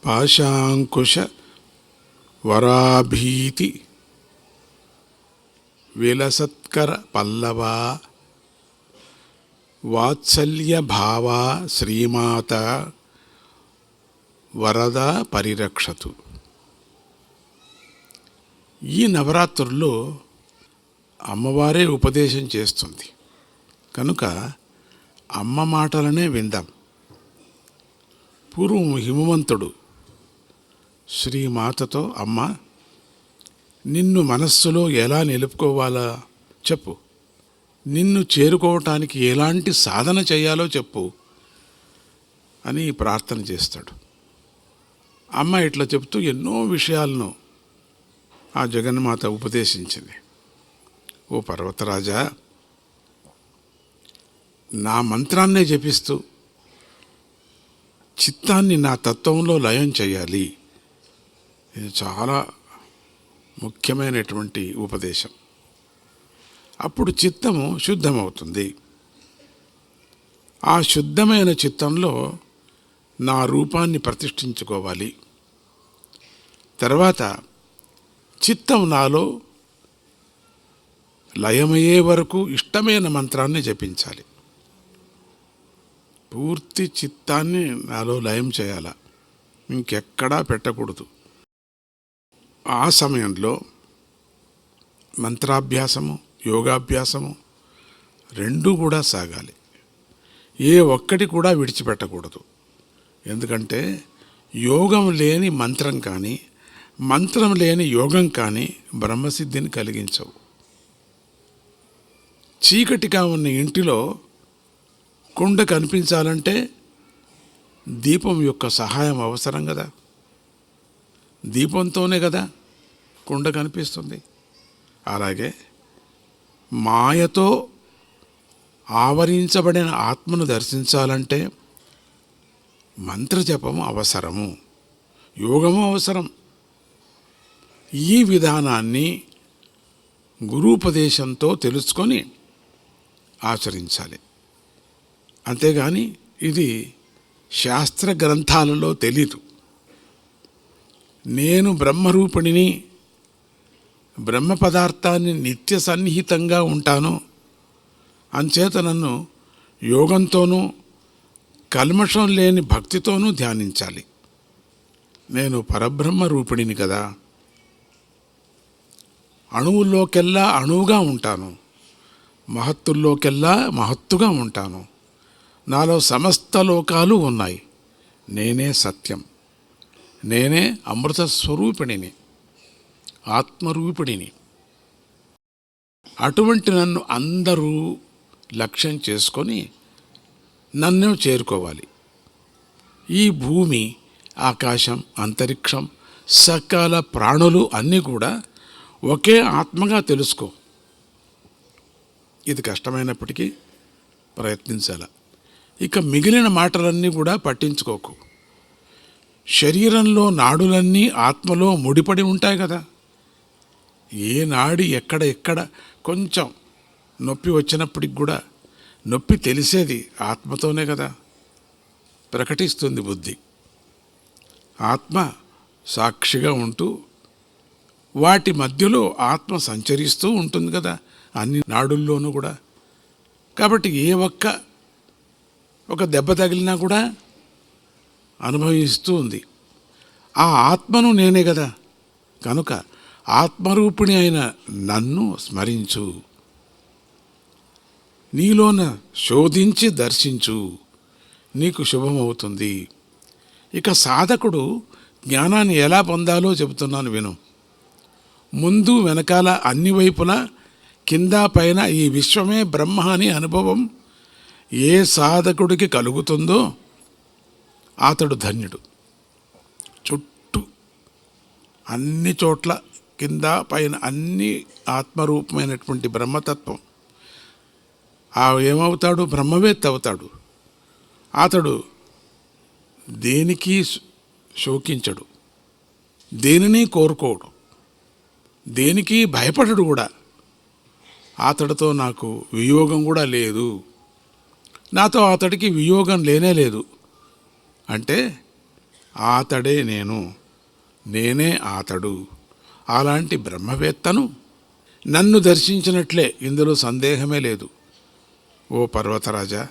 పాశాంకుశ వరాభీతి విలసత్కర పల్లవా వాత్సల్య భావా శ్రీమాత వరద పరిరక్షతు. ఈ నవరాత్రుల్లో అమ్మవారే ఉపదేశం చేస్తుంది కనుక అమ్మ మాటలనే విందాం. పూర్వం హిమవంతుడు శ్రీమాతతో, అమ్మ నిన్ను మనస్సులో ఎలా నిలుపుకోవాలా చెప్పు, నిన్ను చేరుకోవటానికి ఎలాంటి సాధన చేయాలో చెప్పు అని ప్రార్థన చేస్తాడు. అమ్మ ఇట్లా చెప్తూ ఎన్నో విషయాలను ఆ జగన్మాత ఉపదేశించింది. ఓ పర్వతరాజా, నా మంత్రాన్నే జపిస్తూ చిత్తాన్ని నా తత్వంలో లయం చేయాలి. ఇది చాలా ముఖ్యమైనటువంటి ఉపదేశం. అప్పుడు చిత్తము శుద్ధమవుతుంది. ఆ శుద్ధమైన చిత్తంలో నా రూపాన్ని ప్రతిష్ఠించుకోవాలి. తర్వాత చిత్తం నాలో లయమయ్యే వరకు ఇష్టమైన మంత్రాన్ని జపించాలి. పూర్తి చిత్తాన్ని నాలో లయం చేయాల, ఇంకెక్కడా పెట్టకూడదు. ఆ సమయంలో మంత్రాభ్యాసము, యోగాభ్యాసము రెండూ కూడా సాగాలి. ఏ ఒక్కటి కూడా విడిచిపెట్టకూడదు. ఎందుకంటే యోగం లేని మంత్రం కానీ, మంత్రం లేని యోగం కానీ బ్రహ్మసిద్ధిని కలిగించవు. చీకటిగా ఉన్న ఇంటిలో కుండ కనిపించాలంటే దీపం యొక్క సహాయం అవసరం కదా. దీపంతోనే కదా కుండ కనిపిస్తుంది. అలాగే మాయతో ఆవరించబడిన ఆత్మను దర్శించాలంటే మంత్రజపము అవసరము, యోగము అవసరం. ఈ విధానాన్ని గురూపదేశంతో తెలుసుకొని ఆచరించాలి. అంతేగాని ఇది శాస్త్ర గ్రంథాలలో తెలీదు. నేను బ్రహ్మరూపిణిని, బ్రహ్మ పదార్థాన్ని నిత్య సన్నిహితంగా ఉంటాను, అంచేత నన్ను యోగంతోనూ కల్మషం లేని భక్తితోనూ ధ్యానించాలి. నేను పరబ్రహ్మ రూపిణిని కదా, అణువుల్లోకెల్లా అణువుగా ఉంటాను, మహత్తుల్లోకెల్లా మహత్తుగా ఉంటాను, నాలో సమస్త లోకాలు ఉన్నాయి, నేనే సత్యం, నేనే అమృత స్వరూపిణిని, ఆత్మరూపిణిని. అటువంటి నన్ను అందరూ లక్ష్యం చేసుకొని నన్ను చేరుకోవాలి. ఈ భూమి, ఆకాశం, అంతరిక్షం, సకల ప్రాణులు అన్నీ కూడా ఒకే ఆత్మగా తెలుసుకో. ఇది కష్టమైనప్పటికీ ప్రయత్నించాల. ఇక మిగిలిన మాటలన్నీ కూడా పట్టించుకోకు. శరీరంలో నాడులన్నీ ఆత్మలో ముడిపడి ఉంటాయి కదా. ఏ నాడి ఎక్కడ కొంచెం నొప్పి వచ్చినప్పటికి కూడా నొప్పి తెలిసేది ఆత్మతోనే కదా, ప్రకటిస్తుంది బుద్ధి. ఆత్మ సాక్షిగా ఉంటూ వాటి మధ్యలో ఆత్మ సంచరిస్తూ ఉంటుంది కదా అన్ని నాడుల్లోనూ కూడా. కాబట్టి ఏ ఒక దెబ్బ తగిలినా కూడా అనుభవిస్తూ ఉంది. ఆ ఆత్మను నేనే కదా, కనుక ఆత్మరూపిణి అయిన నన్ను స్మరించు, నీలోన శోధించి దర్శించు, నీకు శుభమవుతుంది. ఇక సాధకుడు జ్ఞానాన్ని ఎలా పొందాలో చెబుతున్నాను విను. ముందు వెనకాల అన్ని వైపులా కింద పైన ఈ విశ్వమే బ్రహ్మ అని అనుభవం ఏ సాధకుడికి కలుగుతుందో అతడు ధన్యుడు. చుట్టూ అన్ని చోట్ల కింద పైన అన్ని ఆత్మరూపమైనటువంటి బ్రహ్మతత్వం ఏమవుతాడు? బ్రహ్మవేత్త అవుతాడు. అతడు దేనికి శోకించడు, దేనిని కోరుకోడు, దేనికి భయపడడు కూడా. అతడితో నాకు వియోగం కూడా లేదు, నాతో అతడికి వియోగం లేనే లేదు అంటే ఆతడే నేను, నేనే ఆతడు. అలాంటి బ్రహ్మవేత్తను నన్ను దర్శించినట్లే, ఇందులో సందేహమే లేదు. ఓ పర్వతరాజా,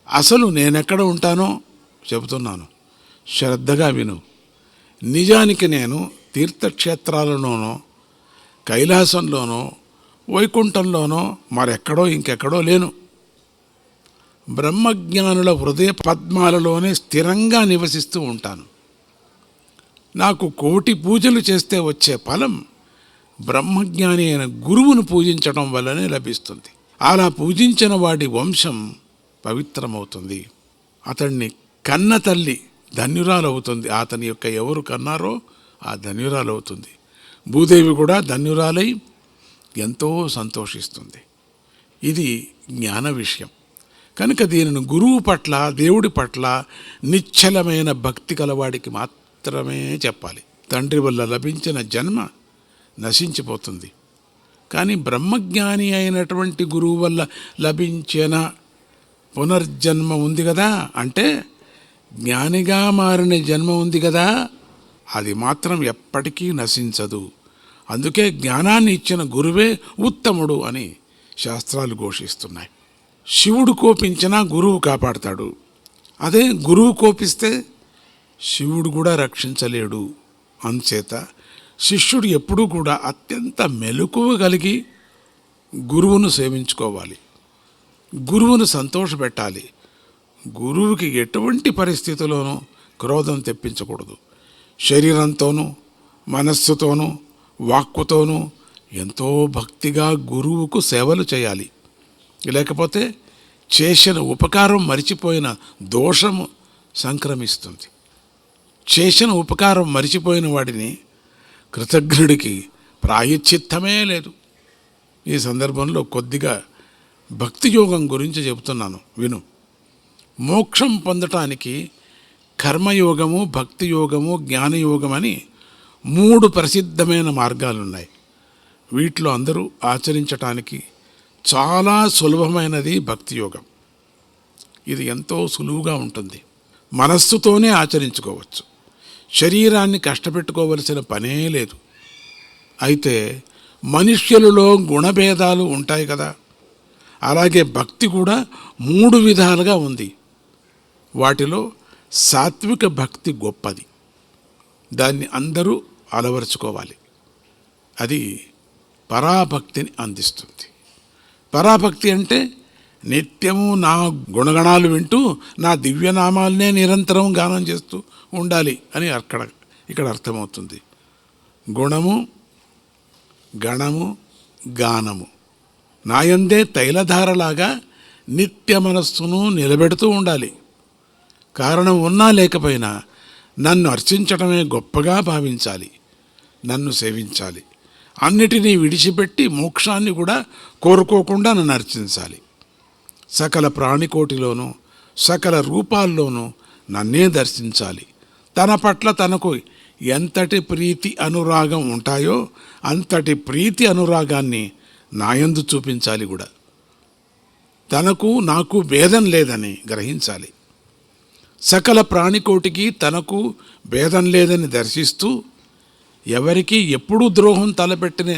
అసలు నేనెక్కడ ఉంటానో చెబుతున్నాను, శ్రద్ధగా విను. నిజానికి నేను తీర్థక్షేత్రాలలోనో, కైలాసంలోనో, వైకుంఠంలోనో, మరెక్కడో ఇంకెక్కడో లేను. బ్రహ్మజ్ఞానుల హృదయ పద్మాలలోనే స్థిరంగా నివసిస్తూ ఉంటాను. నాకు 1,000,000 పూజలు చేస్తే వచ్చే ఫలం బ్రహ్మజ్ఞాని అయిన గురువును పూజించడం వల్లనే లభిస్తుంది. అలా పూజించిన వాడి వంశం పవిత్రమవుతుంది. అతన్ని కన్న తల్లి ధన్యురాలవుతుంది. అతని యొక్క ఎవరు కన్నారో ఆ ధన్యురాలవుతుంది. భూదేవి కూడా ధన్యురాలై ఎంతో సంతోషిస్తుంది. ఇది జ్ఞాన విషయం కనుక దీనిని గురువు పట్ల, దేవుడి పట్ల నిశ్చలమైన భక్తి కలవాడికి మాత్రమే చెప్పాలి. తండ్రి వల్ల లభించిన జన్మ నశించిపోతుంది. కానీ బ్రహ్మజ్ఞాని అయినటువంటి గురువు వల్ల లభించిన పునర్జన్మ ఉంది కదా, అంటే జ్ఞానిగా మారిన జన్మ ఉంది కదా, అది మాత్రం ఎప్పటికీ నశించదు. అందుకే జ్ఞానాన్ని ఇచ్చిన గురువే ఉత్తముడు అని శాస్త్రాలు ఘోషిస్తున్నాయి. శివుడు కోపించినా గురువు కాపాడతాడు. అదే గురువు కోపిస్తే శివుడు కూడా రక్షించలేడు. అందుచేత శిష్యుడు ఎప్పుడూ కూడా అత్యంత మెలకువ కలిగి గురువును సేవించుకోవాలి, గురువును సంతోషపెట్టాలి. గురువుకి ఎటువంటి పరిస్థితుల్లోనూ క్రోధం తెప్పించకూడదు. శరీరంతోనూ, మనస్సుతోనూ, వాక్కుతోనూ ఎంతో భక్తిగా గురువుకు సేవలు చేయాలి. లేకపోతే చేసిన ఉపకారం మరిచిపోయిన దోషము సంక్రమిస్తుంది. చేసిన ఉపకారం మరిచిపోయిన వాడిని కృతజ్ఞుడికి ప్రాయశ్చిత్తమే లేదు. ఈ సందర్భంలో కొద్దిగా భక్తి యోగం గురించి చెబుతున్నాను, విను. మోక్షం పొందటానికి కర్మయోగము, భక్తి యోగము, జ్ఞానయోగం అని 3 ప్రసిద్ధమైన మార్గాలున్నాయి. వీటిలో అందరూ ఆచరించటానికి చాలా సులభమైనది భక్తి యోగం. ఇది ఎంతో సులువుగా ఉంటుంది. మనస్సుతోనే ఆచరించుకోవచ్చు. శరీరాన్ని కష్టపెట్టుకోవలసిన పనే లేదు. అయితే మనుష్యులలో గుణభేదాలు ఉంటాయి కదా, అలాగే భక్తి కూడా 3 విధాలుగా ఉంది. వాటిలో సాత్విక భక్తి గొప్పది. దాన్ని అందరూ అలవరుచుకోవాలి. అది పరాభక్తిని అందిస్తుంది. పరాభక్తి అంటే నిత్యము నా గుణగణాలు వింటూ నా దివ్యనామాలనే నిరంతరం గానం చేస్తూ ఉండాలి అని ఇక్కడ అర్థమవుతుంది. గుణము, గణము, గానము నాయందే తైలధారలాగా నిత్య మనస్సును నిలబెడుతూ ఉండాలి. కారణం ఉన్నా లేకపోయినా నన్ను అర్చించటమే గొప్పగా భావించాలి, నన్ను సేవించాలి. అన్నిటినీ విడిచిపెట్టి మోక్షాన్ని కూడా కోరుకోకుండా నన్ను అర్చించాలి. సకల ప్రాణికోటిలోనూ, సకల రూపాల్లోనూ నన్నే దర్శించాలి. తన పట్ల తనకు ఎంతటి ప్రీతి అనురాగం ఉంటాయో అంతటి ప్రీతి అనురాగాన్ని నాయందు చూపించాలి కూడా. తనకు నాకు భేదం లేదని గ్రహించాలి. సకల ప్రాణికోటికి తనకు భేదం లేదని దర్శిస్తూ ఎవరికి ఎప్పుడూ ద్రోహం తలపెట్టిన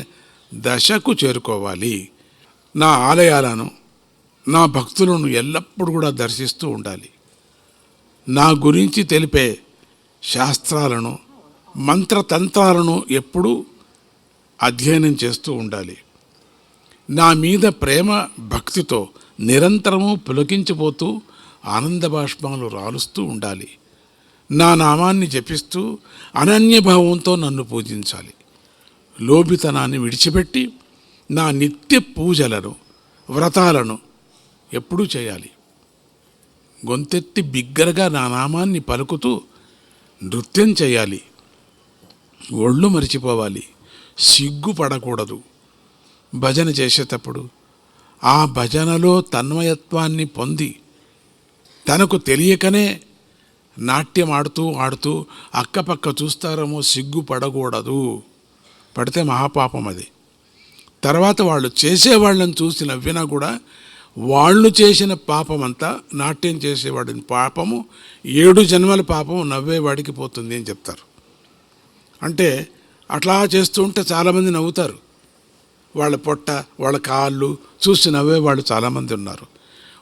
దశకు చేరుకోవాలి. నా ఆలయాలను, నా భక్తులను ఎల్లప్పుడూ కూడా దర్శిస్తూ ఉండాలి. నా గురించి తెలిపే శాస్త్రాలను, మంత్రతంత్రాలను ఎప్పుడూ అధ్యయనం చేస్తూ ఉండాలి. నా మీద ప్రేమ భక్తితో నిరంతరము పులకించిపోతూ ఆనంద బాష్పాలు రాలుస్తూ ఉండాలి. నా నామాన్ని జపిస్తూ అనన్యభావంతో నన్ను పూజించాలి. లోభితనాన్ని విడిచిపెట్టి నా నిత్య పూజలను, వ్రతాలను ఎప్పుడూ చేయాలి. గొంతెత్తి బిగ్గరగా నా నామాన్ని పలుకుతూ నృత్యం చేయాలి. ఒళ్ళు మరిచిపోవాలి, సిగ్గుపడకూడదు. భజన చేసేటప్పుడు ఆ భజనలో తన్మయత్వాన్ని పొంది తనకు తెలియకనే నాట్యం ఆడుతూ అక్కపక్క చూస్తారేమో సిగ్గుపడకూడదు. పడితే మహాపాపం అది. తర్వాత వాళ్ళు చేసేవాళ్ళని చూసి నవ్వినా కూడా వాళ్ళు చేసిన పాపమంతా, నాట్యం చేసేవాడిని పాపము 7 జన్మల పాపం నవ్వేవాడికి పోతుంది అని చెప్తారు. అంటే అట్లా చేస్తూ ఉంటే చాలామంది నవ్వుతారు. వాళ్ళ పొట్ట, వాళ్ళ కాళ్ళు చూసి నవ్వేవాళ్ళు చాలామంది ఉన్నారు.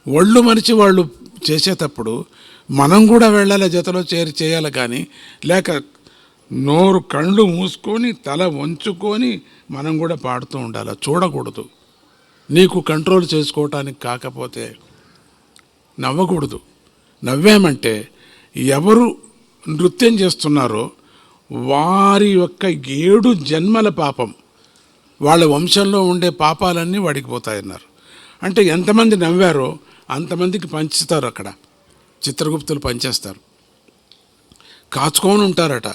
ఒళ్ళు మరిచి వాళ్ళు చేసేటప్పుడు మనం కూడా వెళ్ళాలి, జతలో చేరి చేయాలి. కానీ లేక నోరు కళ్ళు మూసుకొని తల వంచుకొని మనం కూడా పాడుతూ ఉండాలి. చూడకూడదు. నీకు కంట్రోల్ చేసుకోవటానికి కాకపోతే నవ్వకూడదు. నవ్వామంటే ఎవరు నృత్యం చేస్తున్నారో వారి యొక్క 7 జన్మల పాపం, వాళ్ళ వంశంలో ఉండే పాపాలన్నీ వాడికి పోతాయన్నారు. అంటే ఎంతమంది నవ్వారో అంతమందికి పంచుతారు. అక్కడ చిత్రగుప్తులు పంచేస్తారు. కాచుకొని ఉంటారట.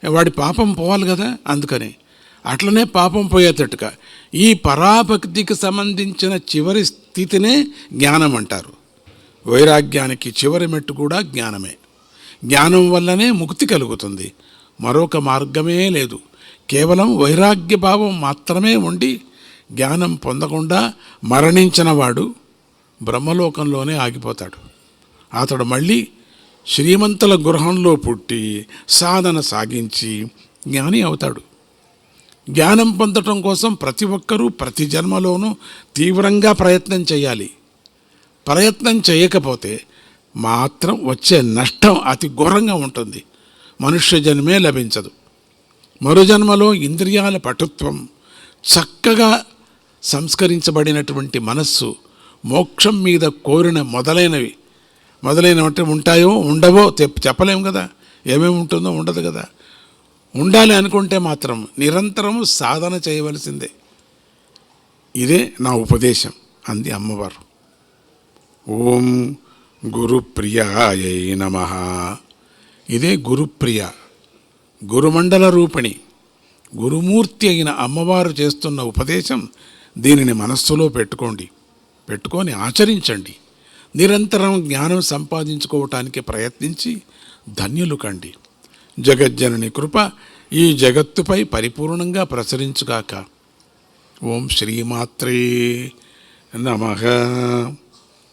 వాడి పాపం పోవాలి కదా, అందుకని అట్లనే పాపం పోయేటట్టుగా ఈ పరాభక్తికి సంబంధించిన చివరి స్థితినే జ్ఞానం అంటారు. వైరాగ్యానికి చివరి మెట్టు కూడా జ్ఞానమే. జ్ఞానం వల్లనే ముక్తి కలుగుతుంది. మరొక మార్గమే లేదు. కేవలం వైరాగ్య భావం మాత్రమే ఉండి జ్ఞానం పొందకుండా మరణించిన వాడు బ్రహ్మలోకంలోనే ఆగిపోతాడు. అతడు మళ్ళీ శ్రీమంతుల గృహంలో పుట్టి సాధన సాగించి జ్ఞాని అవుతాడు. జ్ఞానం పొందటం కోసం ప్రతి ఒక్కరూ ప్రతి జన్మలోనూ తీవ్రంగా ప్రయత్నం చేయాలి. ప్రయత్నం చేయకపోతే మాత్రం వచ్చే నష్టం అతి ఘోరంగా ఉంటుంది. మనుష్య జన్మే లభించదు. మరో జన్మలో ఇంద్రియాల పటుత్వం, చక్కగా సంస్కరించబడినటువంటి మనస్సు, మోక్షం మీద కోరిన మొదలైనవి ఉంటాయో ఉండవో చెప్పలేము కదా. ఏమేమి ఉంటుందో ఉండదు కదా. ఉండాలి అనుకుంటే మాత్రం నిరంతరము సాధన చేయవలసిందే. ఇదే నా ఉపదేశం అంది అమ్మవారు. ఓం గురుప్రియాయై నమః. ఇదే గురుప్రియ, గురుమండల రూపిణి, గురుమూర్తి అయిన అమ్మవారు చేస్తున్న ఉపదేశం. దీనిని మనస్సులో పెట్టుకొని ఆచరించండి. నిరంతరం జ్ఞానం సంపాదించుకోవటానికి ప్రయత్నించి ధన్యులు కండి. జగజ్జనని కృప ఈ జగత్తుపై పరిపూర్ణంగా ప్రసరించుగాక. ఓం శ్రీమాత్రే నమః.